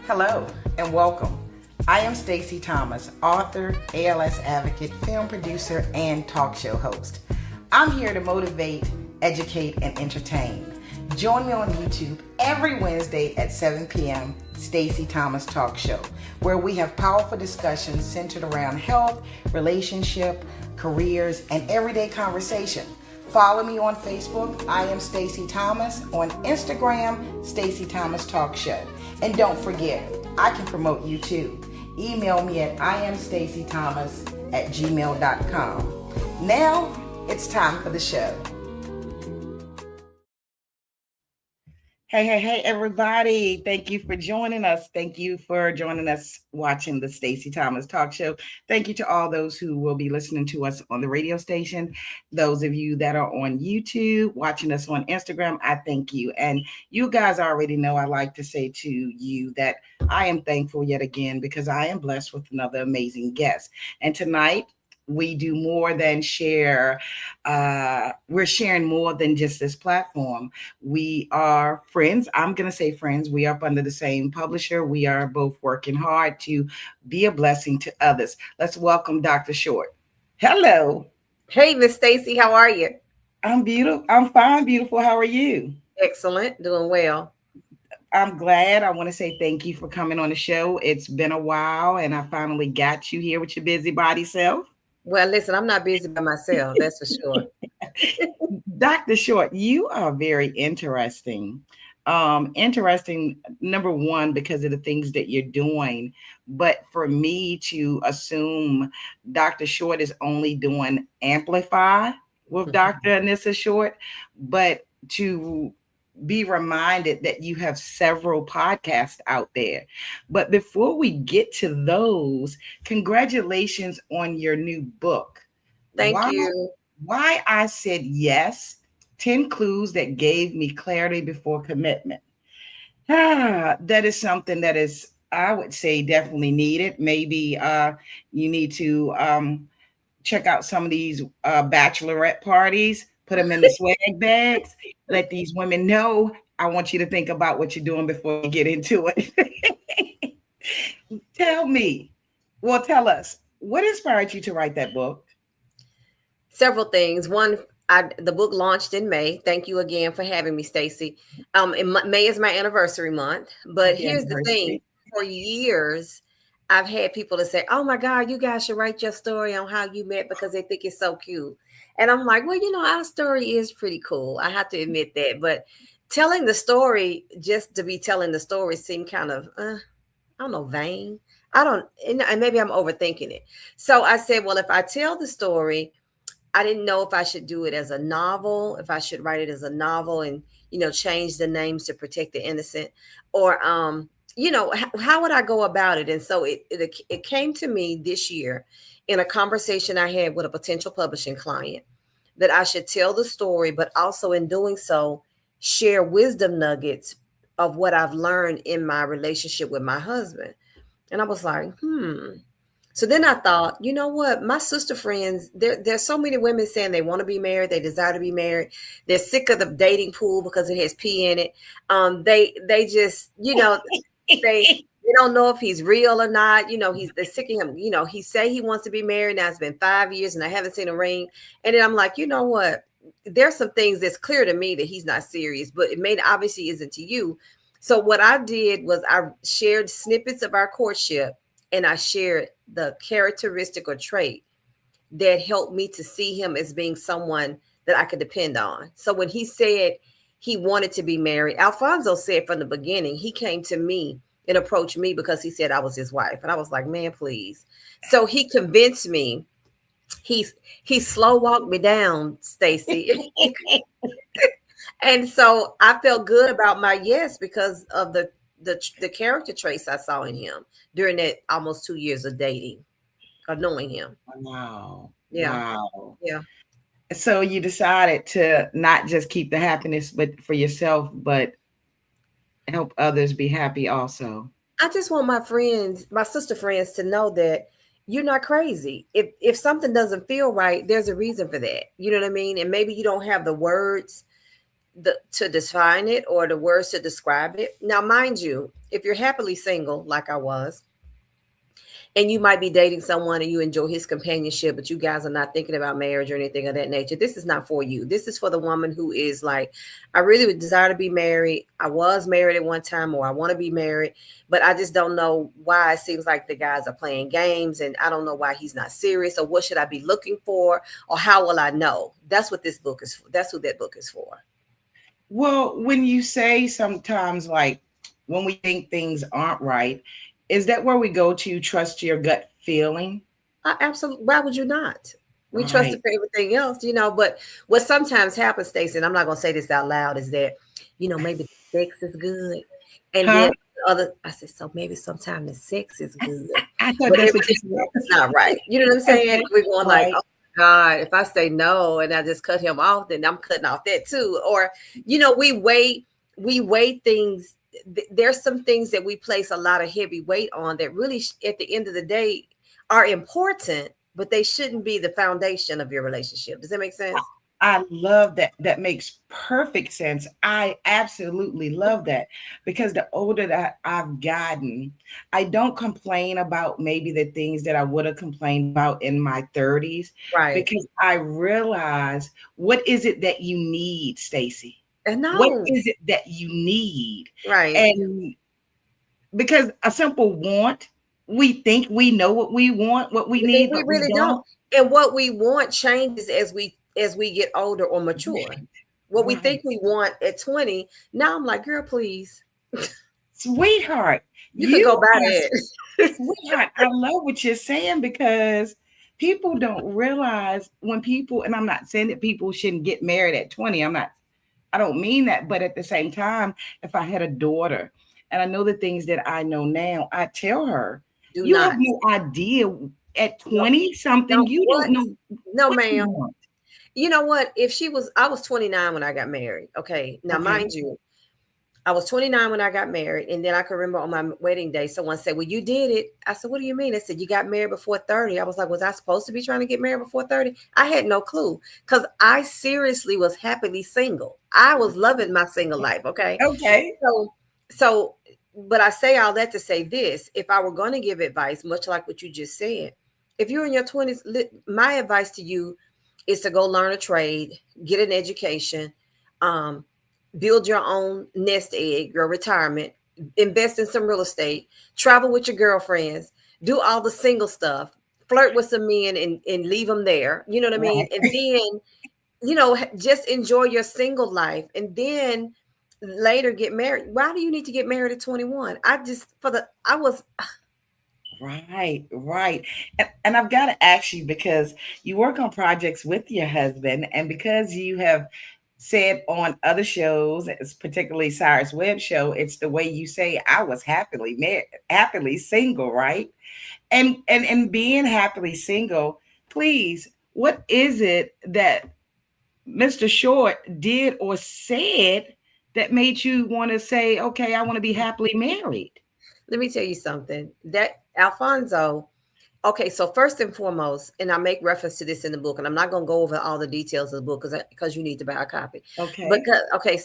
Hello and welcome. I am Stacey Thomas, author, ALS advocate, film producer, and talk show host. I'm here to motivate, educate, and entertain. Join me on YouTube every Wednesday at 7 p.m. Stacey Thomas Talk Show, where we have powerful discussions centered around health, relationship, careers, and everyday conversation. Follow me on Facebook, I am Stacey Thomas, on Instagram, Stacey Thomas Talk Show. And don't forget, I can promote you too. Email me at iamstaceythomas@gmail.com. Now, it's time for the show. Hey, everybody. Thank you for joining us. Thank you for joining us watching the Stacey Thomas Talk Show. Thank you to all those who will be listening to us on the radio station. Those of you that are on YouTube, watching us on Instagram, I thank you. And you guys already know I like to say to you that I am thankful yet again because I am blessed with another amazing guest. And tonight, we do more than share. We're sharing more than just this platform. We are friends. I'm going to say friends. We are up under the same publisher. We are both working hard to be a blessing to others. Let's welcome Dr. Short. Hello. Hey, Miss Stacey, how are you? I'm beautiful. I'm fine, beautiful. How are you? Excellent. Doing well. I'm glad. I want to say thank you for coming on the show. It's been a while, and I finally got you here with your busybody self. Well, listen, I'm not busy by myself, that's for sure. Dr. Short, you are very interesting. Interesting, number one, because of the things that you're doing. But for me to assume Dr. Short is only doing Amplify with Dr. Anissa Short, but to be reminded that you have several podcasts out there. But before we get to those, congratulations on your new book. Thank you. Why I said yes, 10 clues that gave me clarity before commitment. That is something that is, I would say, definitely needed. Maybe you need to check out some of these bachelorette parties, put them in the swag bags, let these women know. I want you to think about what you're doing before you get into it. Tell us, what inspired you to write that book? Several things. One, the book launched in May. Thank you again for having me, Stacey. May is my anniversary month. But here's the thing. For years, I've had people to say, oh my God, you guys should write your story on how you met because they think it's so cute. And I'm like, well, our story is pretty cool. I have to admit that. But telling the story, just to be telling the story seemed kind of, I don't know, vain. And maybe I'm overthinking it. So I said, well, if I tell the story, I didn't know if I should do it as a novel, if I should write it as a novel and, change the names to protect the innocent, or, how would I go about it? And so it came to me this year in a conversation I had with a potential publishing client that I should tell the story, but also in doing so, share wisdom nuggets of what I've learned in my relationship with my husband. And I was like, So then I thought, you know what? My sister friends, there's so many women saying they want to be married, they desire to be married. They're sick of the dating pool because it has pee in it. They just, they don't know if he's real or not. They're sick of him. He say he wants to be married. Now it's been 5 years and I haven't seen a ring. And then I'm like, you know what? There's some things that's clear to me that he's not serious, but it obviously isn't to you. So what I did was I shared snippets of our courtship and I shared the characteristic or trait that helped me to see him as being someone that I could depend on. So when he said he wanted to be married, Alfonso said from the beginning, he came to me and approached me because he said I was his wife. And I was like, man, please. So he convinced me. He slow walked me down, Stacey. And so I felt good about my yes because of the character traits I saw in him during that almost 2 years of dating or knowing him. Wow. Yeah. Wow. Yeah. So you decided to not just keep the happiness but for yourself, but help others be happy also. I just want my friends, my sister friends, to know that you're not crazy. If something doesn't feel right, there's a reason for that. You know what I mean? And maybe you don't have the words to define it or the words to describe it. Now, mind you, if you're happily single, like I was, and you might be dating someone and you enjoy his companionship, but you guys are not thinking about marriage or anything of that nature, this is not for you. This is for the woman who is like, I really would desire to be married. I was married at one time, or I want to be married, but I just don't know why it seems like the guys are playing games, and I don't know why he's not serious, or what should I be looking for, or how will I know? That's what this book is for. That's what that book is for. Well, when you say sometimes, like when we think things aren't right, is that where we go to trust your gut feeling? Absolutely. Why would you not? We trust it Right. for everything else, but what sometimes happens, Stacey, and I'm not going to say this out loud, is that, maybe the sex is good. And Huh? then I said, so maybe sometimes the sex is good, I thought but that's what you everything else is not right. You know what I'm said. saying? Okay. We're going like, Right. oh my God, if I say no and I just cut him off, then I'm cutting off that too. Or, we weigh things. There's some things that we place a lot of heavy weight on that really, at the end of the day, are important, but they shouldn't be the foundation of your relationship. Does that make sense? I love that. That makes perfect sense. I absolutely love that because the older that I've gotten, I don't complain about maybe the things that I would have complained about in my 30s Right. because I realize what is it that you need, Stacy? And What no, is it that you need? right. And because a simple want, we think we know what we want, what we And need, we but we really don't. don't. And what we want changes as we get older or mature. Right. What we Right. think we want at 20, now I'm like, girl, please, Sweetheart, you could you go buy are that. sweetheart. I love what you're saying because people don't realize when people, and I'm not saying that people shouldn't get married at 20. I don't mean that, but at the same time, if I had a daughter and I know the things that I know now, I tell her, Do you have not. no idea at No, 20 something, no, you what? don't know No, what you ma'am. want. You know what? I was 29 when I got married. Okay. Now, Okay. mind you, I was 29 when I got married. And then I can remember on my wedding day, someone said, well, you did it. I said, what do you mean? They said, you got married before 30. I was like, was I supposed to be trying to get married before 30? I had no clue because I seriously was happily single. I was loving my single life. Okay. Okay. So, so, but I say all that to say this: if I were going to give advice, much like what you just said, if you're in your 20s, my advice to you is to go learn a trade, get an education, um, build your own nest egg, your retirement, invest in some real estate, travel with your girlfriends, do all the single stuff, flirt with some men and leave them there. You know what I mean? Right. And then just enjoy your single life and then later get married. Why do you need to get married at 21? I was Right, right. And I've got to ask you because you work on projects with your husband, and because you have said on other shows, particularly Cyrus Webb show, it's the way you say I was happily married, happily single, right? And being happily single, please, what is it that Mr. Short did or said that made you want to say, okay, I want to be happily married? let me tell you something. That Alfonso, okay, so first and foremost, and I make reference to this in the book, and I'm not going to go over all the details of the book because you need to buy a copy. Okay. Because okay,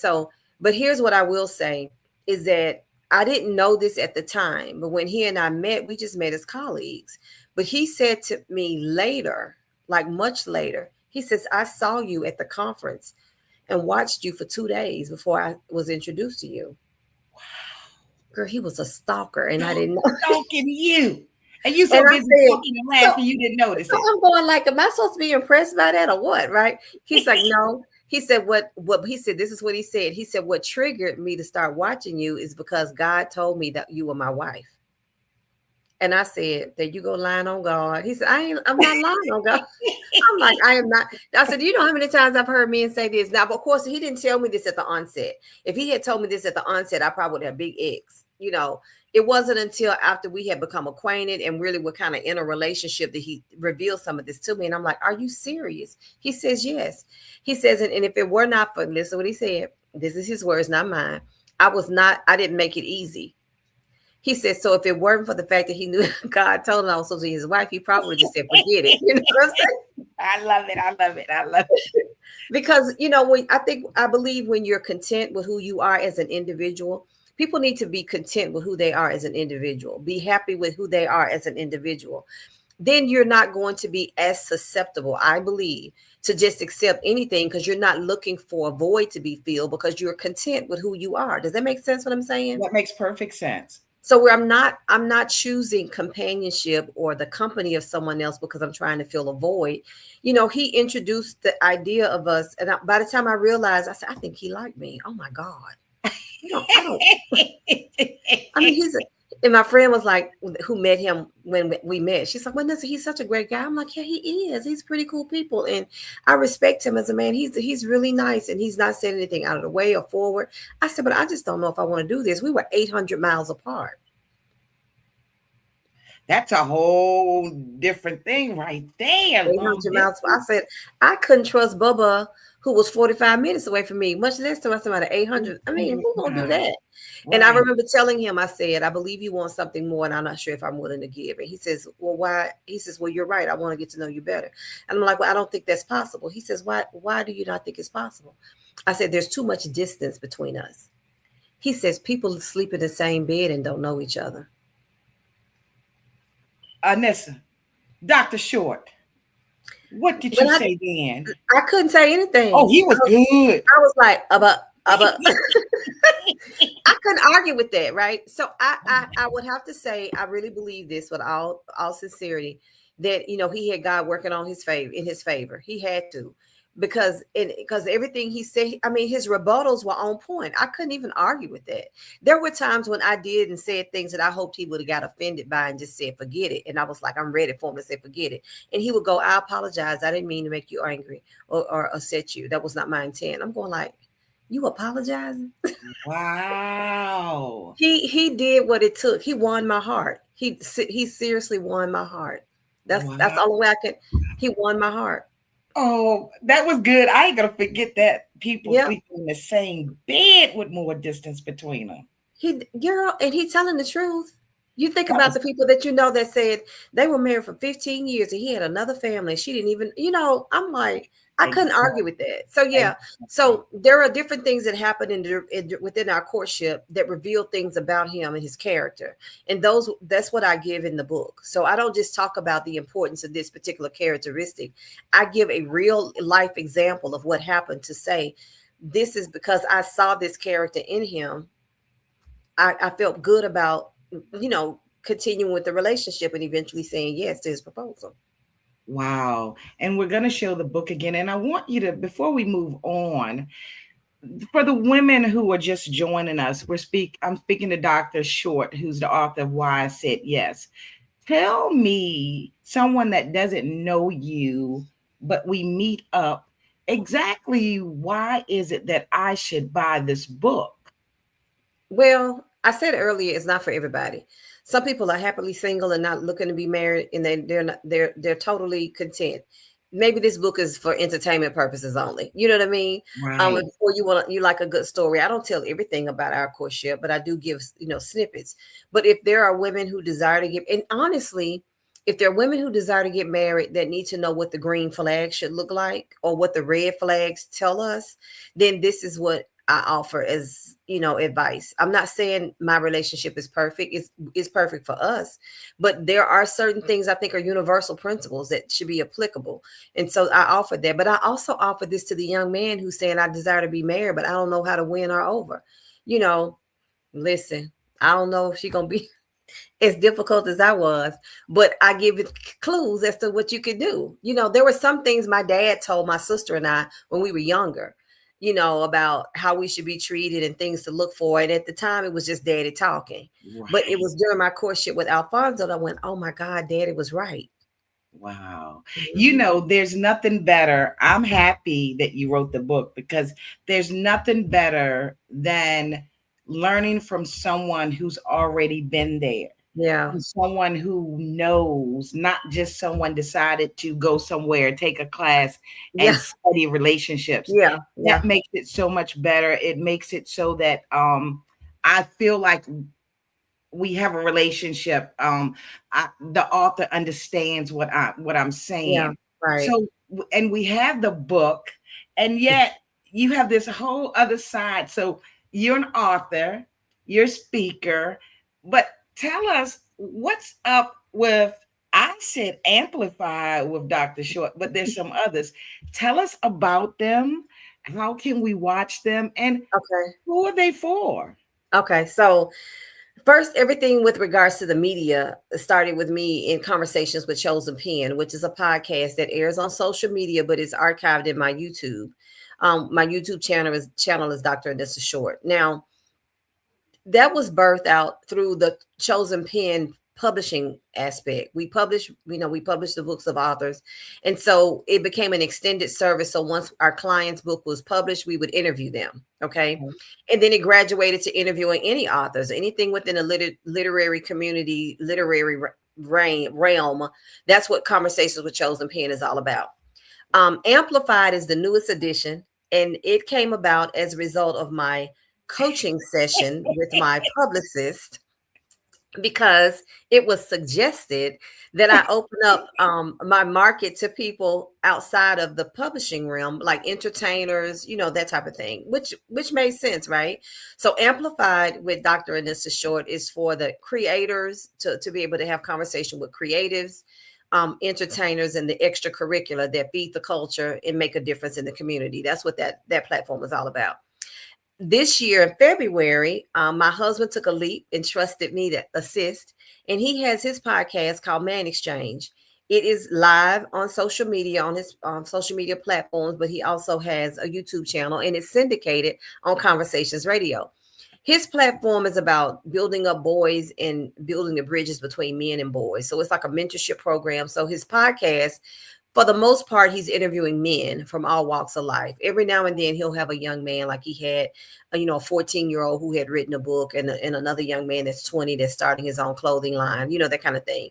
but here's what I will say is that I didn't know this at the time, but when he and I met, we just met as colleagues. But he said to me later, like much later, he says, "I saw you at the conference and watched you for 2 days before I was introduced to you." Girl, he was a stalker, and I Dog didn't know. stalking you. And you And so I busy said, talking and so, laughing, you didn't notice so it. I'm going like, am I supposed to be impressed by that or what? Right? He's like, no. He said, what he said, this is what he said. He said, what triggered me to start watching you is because God told me that you were my wife. And I said, there you go lying on God. He said, I'm not lying on God. I'm like, I am not. I said, do you know how many times I've heard men say this? Now, but of course, he didn't tell me this at the onset. If he had told me this at the onset, I probably would have big X. It wasn't until after we had become acquainted and really were kind of in a relationship that he revealed some of this to me. And I'm like, are you serious? He says, yes. He says, and if it were not for, listen what he said, this is his words, not mine. I didn't make it easy. He said, so if it weren't for the fact that he knew God told him I was supposed to be his wife, he probably would just said, forget it. You know what I'm saying? I love it. I love it. I love it. Because, when I believe when you're content with who you are as an individual, people need to be content with who they are as an individual, be happy with who they are as an individual. Then you're not going to be as susceptible, I believe, to just accept anything because you're not looking for a void to be filled because you're content with who you are. Does that make sense what I'm saying? That makes perfect sense. So where I'm not choosing companionship or the company of someone else because I'm trying to fill a void. He introduced the idea of us, and by the time I realized, I said, I think he liked me. Oh my God. I don't. I mean, and my friend was like, who met him when we met. She's like, well, listen, he's such a great guy. I'm like, yeah, he is. He's pretty cool people, and I respect him as a man. He's really nice, and he's not saying anything out of the way or forward. I said, but I just don't know if I want to do this. We were 800 miles apart. That's a whole different thing right there. 800 miles. I said, I couldn't trust Bubba, who was 45 minutes away from me, much less to somebody 800. I mean, who's going to do that? Right. And I remember telling him, I said, I believe you want something more, and I'm not sure if I'm willing to give. And he says, well, why? He says, well, you're right. I want to get to know you better. And I'm like, well, I don't think that's possible. He says, why do you not think it's possible? I said, there's too much distance between us. He says, people sleep in the same bed and don't know each other. Anissa, Dr. Short, what did you say then? I couldn't say anything. Oh, he was good. I was like, I couldn't argue with that, right? So I would have to say, I really believe this with all sincerity, that he had God working on in his favor. He had to. Because everything he said, I mean, his rebuttals were on point. I couldn't even argue with that. There were times when I did and said things that I hoped he would have got offended by and just said, forget it. And I was like, I'm ready for him to say, forget it. And he would go, I apologize. I didn't mean to make you angry or upset you. That was not my intent. I'm going like, you apologizing? Wow. He did what it took. He won my heart. He seriously won my heart. That's the only way I could. He won my heart. Oh, that was good. I ain't gonna forget that. People sleeping in the same bed with more distance between them. And he's telling the truth. You think about the people that that said they were married for 15 years and he had another family. She didn't even, I'm like, I couldn't argue with that. So yeah, so there are different things that happen within our courtship that reveal things about him and his character, and that's what I give in the book. So I don't just talk about the importance of this particular characteristic. I give a real life example of what happened to say, this is because I saw this character in him. I felt good about continuing with the relationship and eventually saying yes to his proposal. Wow. And we're going to show the book again. And I want you to, before we move on, for the women who are just joining us, I'm speaking to Dr. Short, who's the author of Why I Said Yes. Tell me, someone that doesn't know you, but we meet up, exactly why is it that I should buy this book? Well, I said earlier, it's not for everybody. Some people are happily single and not looking to be married, and they're totally content. Maybe this book is for entertainment purposes only. You know what I mean? Right. Or you like a good story. I don't tell everything about our courtship, but I do give snippets. But if there are women who desire to get, and honestly, if there are women who desire to get married that need to know what the green flag should look like or what the red flags tell us, then this is what I offer as, advice. I'm not saying my relationship is perfect. It's perfect for us, but there are certain things I think are universal principles that should be applicable. And so I offer that, but I also offer this to the young man who's saying, I desire to be married, but I don't know how to win her over. Listen, I don't know if she's going to be as difficult as I was, but I give it clues as to what you could do. There were some things my dad told my sister and I when we were younger, about how we should be treated and things to look for. And at the time, it was just daddy talking. Right. But it was during my courtship with Alfonso that I went, oh my God, daddy was right. Wow. Mm-hmm. There's nothing better. I'm happy that you wrote the book because there's nothing better than learning from someone who's already been there. Yeah. Someone who knows, not just someone decided to go somewhere, take a class and study relationships. Yeah. That makes it so much better. It makes it so that I feel like we have a relationship. The author understands what I'm Yeah, saying. right. So, and we have the book, and yet you have this whole other side. So you're an author, you're a speaker, but tell us what's up with, I said amplify with Dr. Short, but there's some others. Tell us about them. How can we watch them? And Okay. who are they for? Okay. So first, everything with regards to the media started with me in Conversations with Chosen Pen, which is a podcast that airs on social media, but is archived in my YouTube. My YouTube channel is Dr. Anissa Short. Now, that was birthed out through the Chosen Pen publishing aspect. We publish the books of authors. And so it became an extended service. So once our client's book was published, we would interview them. Okay. And then it graduated to interviewing any authors, anything within a literary community, literary realm. That's what Conversations with Chosen Pen is all about. Amplified is the newest edition, and it came about as a result of my coaching session with my publicist, because it was suggested that I open up my market to people outside of the publishing realm, like entertainers, that type of thing, which made sense, right? So Amplified with Dr. Anissa Short is for the creators to be able to have conversation with creatives, entertainers, and the extracurricular that feed the culture and make a difference in the community. That's what that platform is all about. This year in February, my husband took a leap and trusted me to assist, and he has his podcast called Man Exchange. It is live on social media, on his social media platforms, but he also has a YouTube channel, and it's syndicated on Conversations Radio. His platform is about building up boys and building the bridges between men and boys. So it's like a mentorship program. So his podcast, for the most part, he's interviewing men from all walks of life. Every now and then he'll have a young man, like he had, a 14-year-old who had written a book, and another young man that's 20 that's starting his own clothing line, that kind of thing.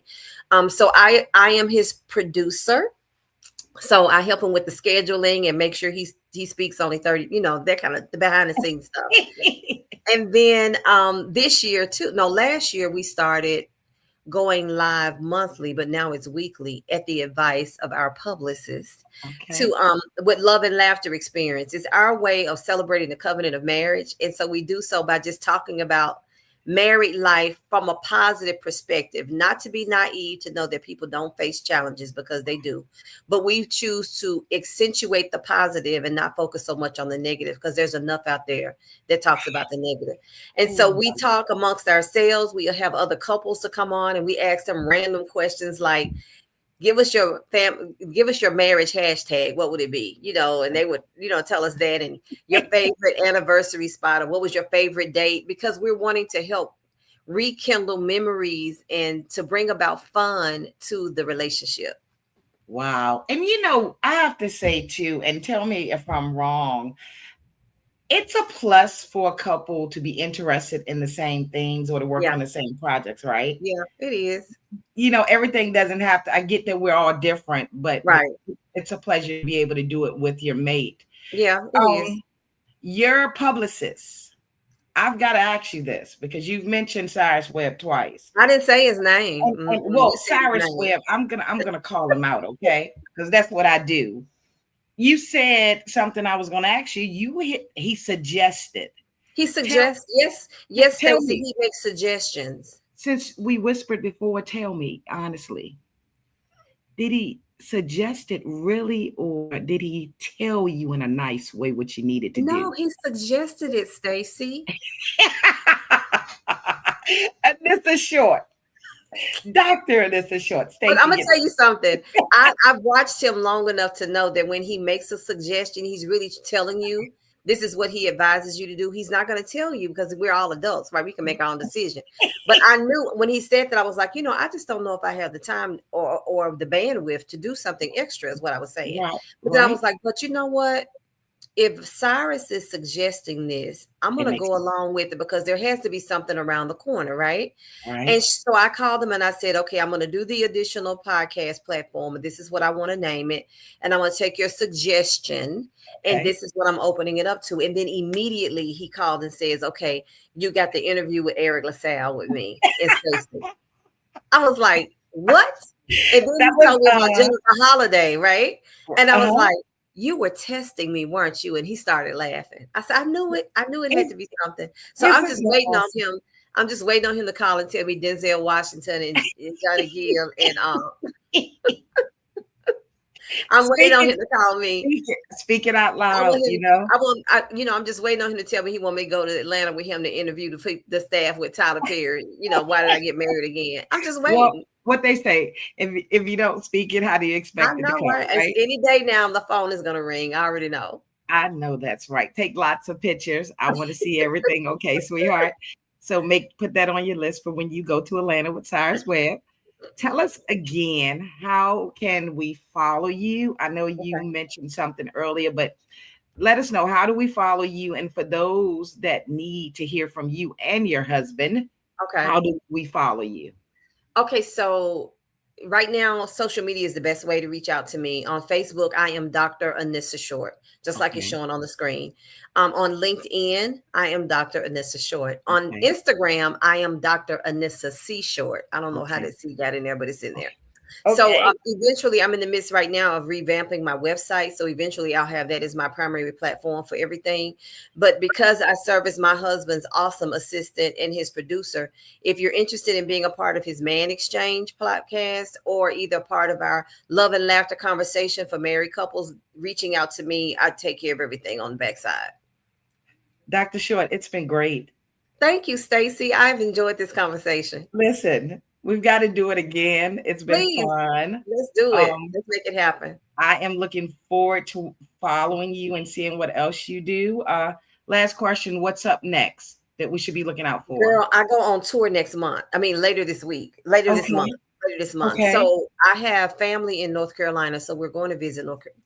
So I am his producer. So I help him with the scheduling and make sure he speaks only 30, that kind of the behind the scenes stuff. And then last year we started going live monthly, but now it's weekly at the advice of our publicist. Okay. To with Love and Laughter Experience. It's our way of celebrating the covenant of marriage. And so we do so by just talking about married life from a positive perspective, not to be naive to know that people don't face challenges, because they do, but we choose to accentuate the positive and not focus so much on the negative, because there's enough out there that talks about the negative. And so we talk amongst ourselves. We have other couples to come on, and we ask them random questions like, give us your marriage hashtag. What would it be? And they would, tell us that, and your favorite anniversary spot, or what was your favorite date? Because we're wanting to help rekindle memories and to bring about fun to the relationship. Wow. And I have to say too, and tell me if I'm wrong, it's a plus for a couple to be interested in the same things or to work on the same projects, right? Yeah, it is. Everything doesn't have to, I get that we're all different, but right. It's a pleasure to be able to do it with your mate. Yeah, it is. Your publicist, I've got to ask you this, because you've mentioned Cyrus Webb twice. I didn't say his name. Well, Cyrus Webb, I'm gonna call him out, okay? Because that's what I do. You said something I was going to ask you. He suggested. He suggests, yes, Stacey, he makes suggestions. Since we whispered before, tell me honestly, did he suggest it really, or did he tell you in a nice way what you needed to do? No, he suggested it, Stacey. Anissa Short. Dr. Anissa Short. But I'm going to tell you something. I've watched him long enough to know that when he makes a suggestion, he's really telling you this is what he advises you to do. He's not going to tell you, because we're all adults, right? We can make our own decision. But I knew when he said that, I was like, I just don't know if I have the time or the bandwidth to do something extra, is what I was saying. Right. But then I was like, but you know what? if Cyrus is suggesting this, I'm It going to makes go sense. along with it because there has to be something around the corner, right? Right. And so I called them and I said, okay, I'm going to do the additional podcast platform. And this is what I want to name it. And I'm going to take your suggestion. And Okay. this is what I'm opening it up to. And then immediately he called and says, okay, you got the interview with Eric LaSalle with me and Stacey. I was like, what? And then That he was told me about Jennifer Holiday, right? And I was uh-huh. like, you were testing me, weren't you? And he started laughing. I said, I knew it. I knew it had to be something. So I'm Isn't just that waiting on awesome? him. I'm just waiting on him to call and tell me Denzel Washington and Johnny Gill. And I'm waiting on Speaking, him to call me. speaking out I loud, want you him. know. I'm just waiting on him to tell me he want me to go to Atlanta with him to interview the staff with Tyler Perry. Why did I get married again? I'm just Well, waiting. what they say, if you don't speak it, how do you I expect it to know, come, right? It's right? any day now. The phone is gonna ring. I already know. I know that's right. Take lots of pictures. I want to see everything. Okay, sweetheart. So put that on your list for when you go to Atlanta with Cyrus Webb. Tell us again, how can we follow you? I know you Okay. mentioned something earlier, but let us know, how do we follow you? And for those that need to hear from you and your husband, Okay. how do we follow you? Okay. So right now, social media is the best way to reach out to me. On Facebook, I am Dr. Anissa Short, just like it's Okay. showing on the screen. On LinkedIn, I am Dr. Anissa Short. On Okay. Instagram, I am Dr. Anissa C Short. I don't know how Okay. that C got in there, but it's in there. So Okay. eventually, I'm in the midst right now of revamping my website. So eventually, I'll have that as my primary platform for everything. But because I serve as my husband's awesome assistant and his producer, if you're interested in being a part of his Man Exchange podcast or either part of our love and laughter conversation for married couples, reaching out to me, I take care of everything on the backside. Dr. Short, it's been great. Thank you, Stacey. I've enjoyed this conversation. Listen, we've got to do it again. It's been Please, fun. let's do it. Um, Let's make it happen. I am looking forward to following you and seeing what else you do. Last question, what's up next that we should be looking out for? Girl, I go on tour next month. I mean, later this week, later this month, Okay. later this month. Okay. So I have family in North Carolina. So we're going to visit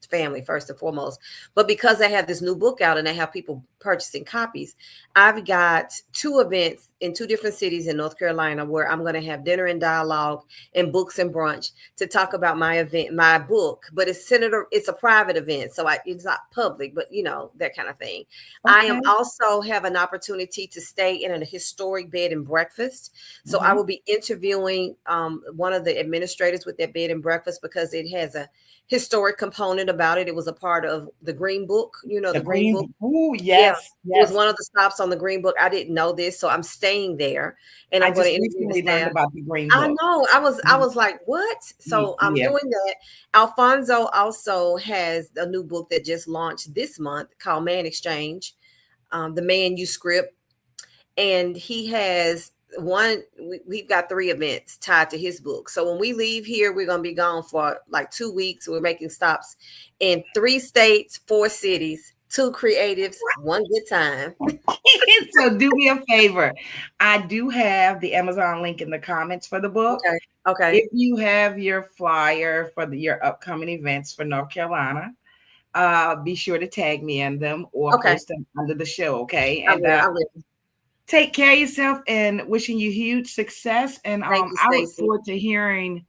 family first and foremost. But because I have this new book out and I have people purchasing copies, I've got two events in two different cities in North Carolina where I'm going to have dinner and dialogue and books and brunch to talk about my event, my book. But it's a private event, so it's not public, but that kind of thing. I am Okay. also have an opportunity to stay in a historic bed and breakfast. So I Mhm. will be interviewing one of the administrators with that bed and breakfast because it has a historic component about it. It was a part of the Green Book, The the Green Book. green. Ooh, Yeah, yes, it was yes. one of the stops on the Green Book. I didn't know this, so I'm staying there and I I'm going just to interview the recently learned staff. about the green I book. know. I was like, what? So I'm Yeah. doing that. Alfonso also has a new book that just launched this month called Man Exchange, the Man You Script, and he has we've got three events tied to his book. So when we leave here, we're going to be gone for like 2 weeks. We're making stops in 3 states, 4 cities, 2 creatives, one good time. So do me a favor. I do have the Amazon link in the comments for the book. Okay. Okay. If you have your flyer for your upcoming events for North Carolina, be sure to tag me in them or Okay. post them under the show. Okay. I And will. I will. take care of yourself and wishing you huge success. And Thank you, I look Stacey. forward to hearing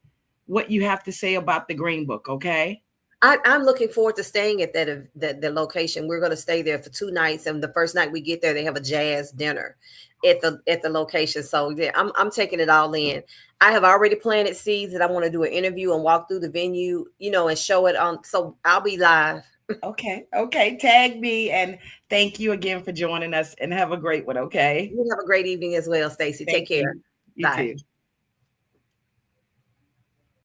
what you have to say about the Green Book. Okay. I'm looking forward to staying at the location. We're going to stay there for 2 nights, and the first night we get there, they have a jazz dinner at the location. So yeah, I'm taking it all in. I have already planted seeds that I want to do an interview and walk through the venue, and show it on. So I'll be live. Okay. Okay. Tag me and thank you again for joining us and have a great one. Okay. You have a great evening as well, Stacey. Take Thank care. you. You Bye. too.